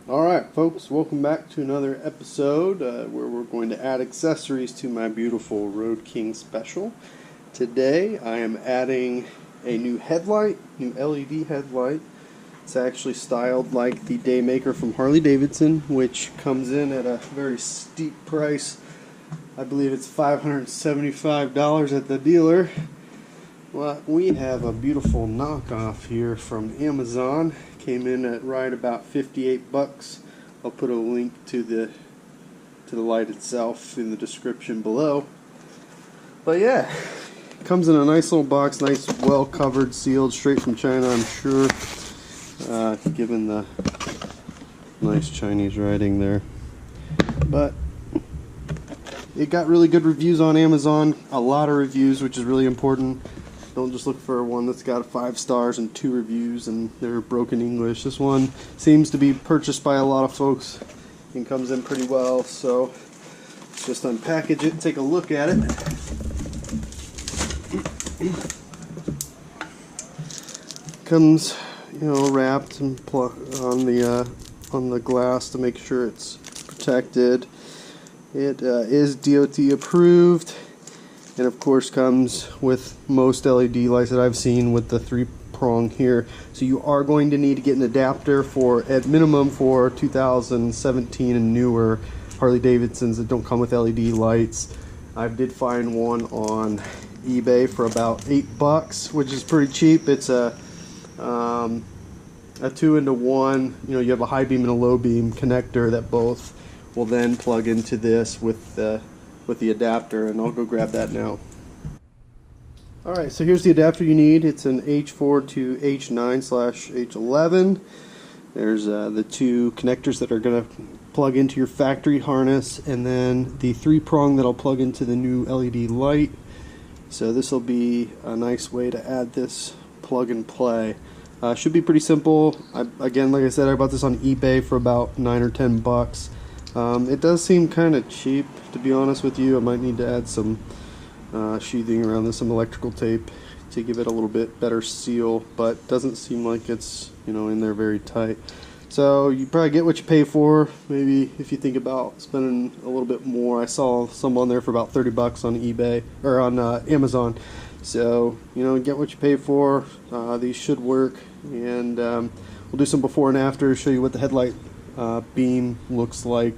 Alright folks, welcome back to another episode where we're going to add accessories to my beautiful Road King Special. Today I am adding a new headlight, new LED headlight. It's actually styled like the Daymaker from Harley Davidson, which comes in at a very steep price. I believe it's $575 at the dealer. Well, we have a beautiful knockoff here from Amazon. Came in at right about 58 bucks. I'll put a link to the light itself in the description below. But yeah, comes in a nice little box, nice, well covered, sealed, straight from China, I'm sure. Given the nice Chinese writing there. But it got really good reviews on Amazon. A lot of reviews, which is really important. Don't just look for one that's got 5 stars and 2 reviews and they're broken English. This one seems to be purchased by a lot of folks and comes in pretty well. So let's just unpackage it and take a look at it. Comes, wrapped and on the glass to make sure it's protected. It is DOT approved. And of course comes with most LED lights that I've seen with the 3-prong here. So you are going to need to get an adapter for, at minimum, for 2017 and newer Harley Davidsons that don't come with LED lights. I did find one on eBay for about $8, which is pretty cheap. It's a 2-in-1. You have a high beam and a low beam connector that both will then plug into this with the adapter, and I'll go grab that now. Alright, so here's the adapter you need. It's an H4 to H9/H11. There's the 2 connectors that are going to plug into your factory harness, and then the 3-prong that'll plug into the new LED light. So this will be a nice way to add this plug and play. Should be pretty simple. Again, like I said, I bought this on eBay for about $9 or $10. It does seem kind of cheap, to be honest with you. I might need to add some sheathing around this, some electrical tape to give it a little bit better seal, but doesn't seem like it's in there very tight. So you probably get what you pay for. Maybe if you think about spending a little bit more. I saw some on there for about $30 on eBay or on Amazon. So get what you pay for. These should work, and we'll do some before and after, show you what the headlight beam looks like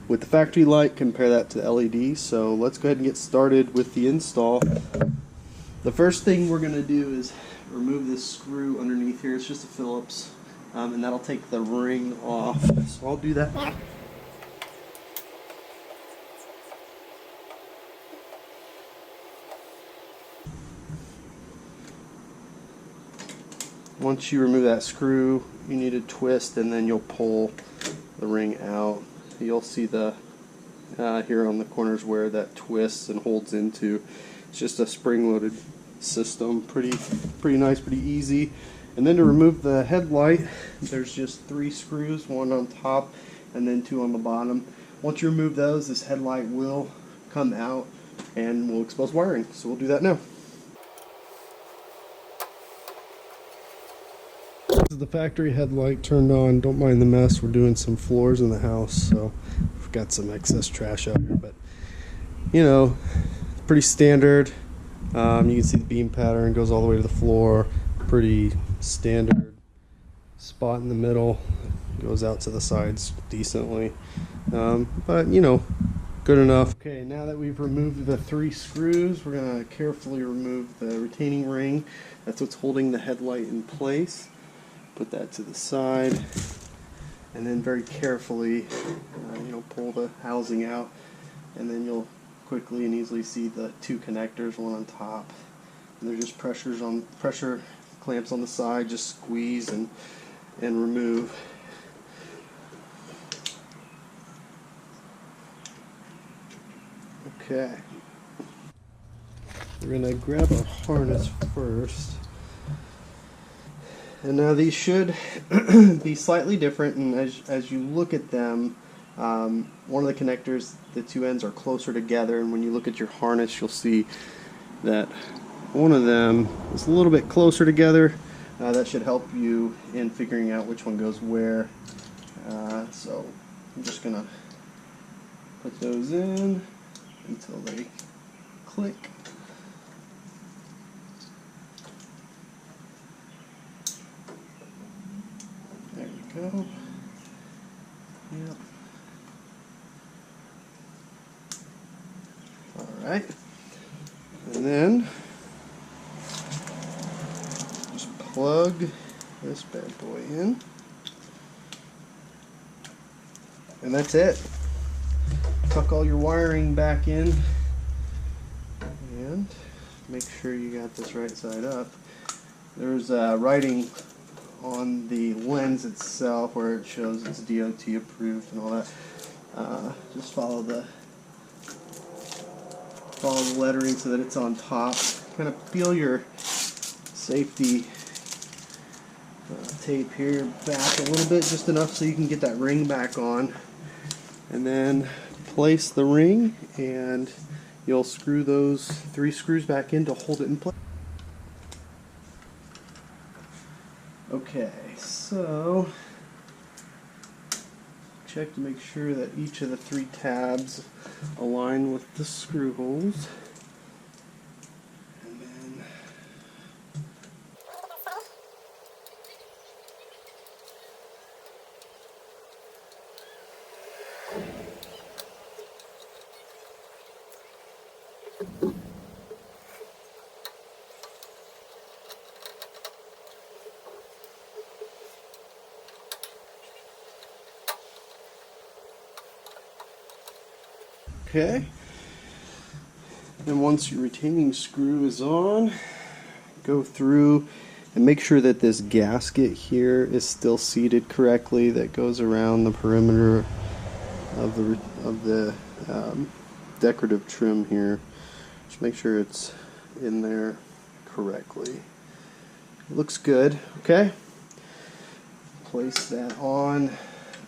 with the factory light, compare that to the LED. So let's go ahead and get started with the install. The first thing we're going to do is remove this screw underneath here. It's just a Phillips, and that'll take the ring off. So I'll do that. Once you remove that screw, you need to twist, and then you'll pull the ring out. You'll see the here on the corners where that twists and holds into. It's just a spring-loaded system. Pretty nice, pretty easy. And then to remove the headlight, there's just 3 screws, 1 on top and then 2 on the bottom. Once you remove those, this headlight will come out and we'll expose wiring. So we'll do that now. This is the factory headlight turned on. Don't mind the mess. We're doing some floors in the house, so we've got some excess trash out here, but pretty standard. You can see the beam pattern goes all the way to the floor. Pretty standard spot in the middle. Goes out to the sides decently, but good enough. Okay, now that we've removed the 3 screws, we're going to carefully remove the retaining ring. That's what's holding the headlight in place. Put that to the side, and then very carefully pull the housing out, and then you'll quickly and easily see the 2 connectors, one on top, and they're just pressure clamps on the side. Just squeeze and remove. Okay, we're gonna grab a harness first. And now these should be slightly different, and as you look at them, one of the connectors, the 2 ends are closer together, and when you look at your harness, you'll see that one of them is a little bit closer together. That should help you in figuring out which one goes where. just gonna put those in until they click. There we go. Yep. Alright. And then just plug this bad boy in. And that's it. Tuck all your wiring back in and make sure you got this right side up. There's writing on the lens itself where it shows it's DOT approved and all that. Just follow the lettering so that it's on top. Kind of peel your safety tape here back a little bit, just enough so you can get that ring back on. And then place the ring and you'll screw those 3 screws back in to hold it in place. Okay, so check to make sure that each of the 3 tabs align with the screw holes. And then okay, and once your retaining screw is on, go through and make sure that this gasket here is still seated correctly, that goes around the perimeter of the decorative trim here. Just make sure it's in there correctly. It looks good. Okay, place that on.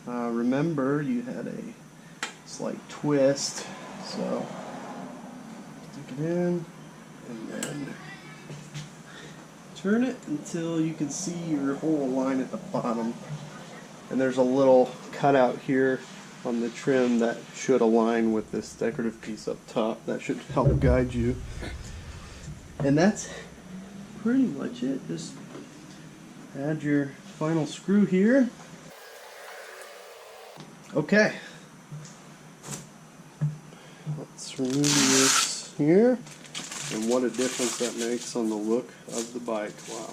Remember, you had a slight twist, so stick it in and then turn it until you can see your whole line at the bottom. And there's a little cutout here on the trim that should align with this decorative piece up top. That should help guide you. And that's pretty much it. Just add your final screw here. Okay. Let's remove this here. And what a difference that makes on the look of the bike. Wow.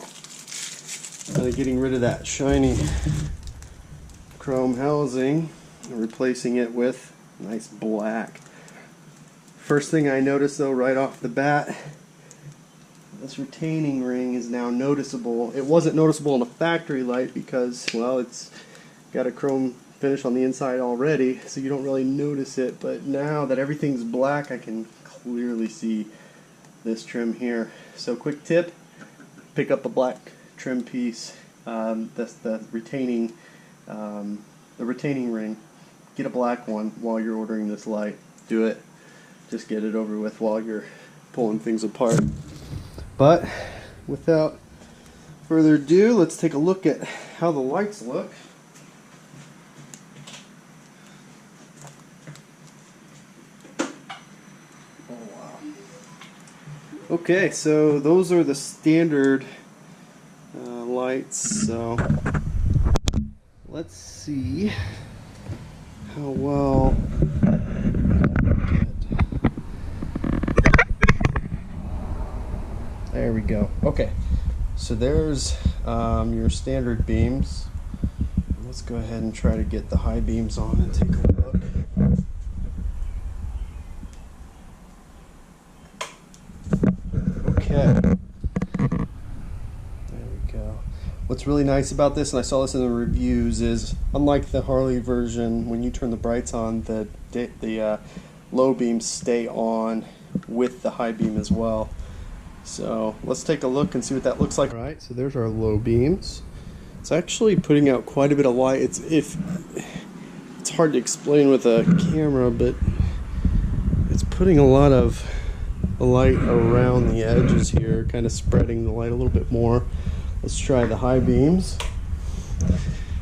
Kind of getting rid of that shiny chrome housing and replacing it with nice black. First thing I noticed though right off the bat, this retaining ring is now noticeable. It wasn't noticeable in the factory light because, well, it's got a chrome finish on the inside already, so you don't really notice it, but now that everything's black I can clearly see this trim here. So quick tip, pick up a black trim piece, that's the retaining ring. Get a black one while you're ordering this light. Do it. Just get it over with while you're pulling things apart. But without further ado, let's take a look at how the lights look. Okay, so those are the standard lights, so let's see how well there we go. Okay, so there's your standard beams. Let's go ahead and try to get the high beams on and take a look. Okay, there we go. What's really nice about this, and I saw this in the reviews, is unlike the Harley version, when you turn the brights on, the low beams stay on with the high beam as well. So let's take a look and see what that looks like. All right, so there's our low beams. It's actually putting out quite a bit of light. It's hard to explain with a camera, but it's putting a lot of light around the edges here, kind of spreading the light a little bit more. Let's try the high beams.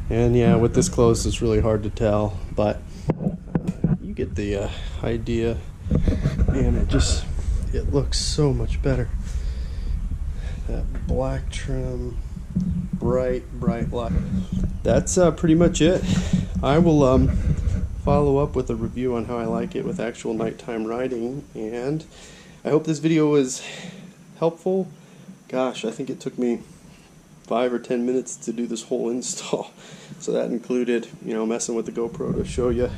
And yeah, with this close it's really hard to tell, but you get the idea. And it looks so much better. That black trim, bright light. That's pretty much it. I will follow up with a review on how I like it with actual nighttime riding, and I hope this video was helpful. Gosh, I think it took me 5 or 10 minutes to do this whole install. So that included, messing with the GoPro to show you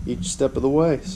each step of the way. So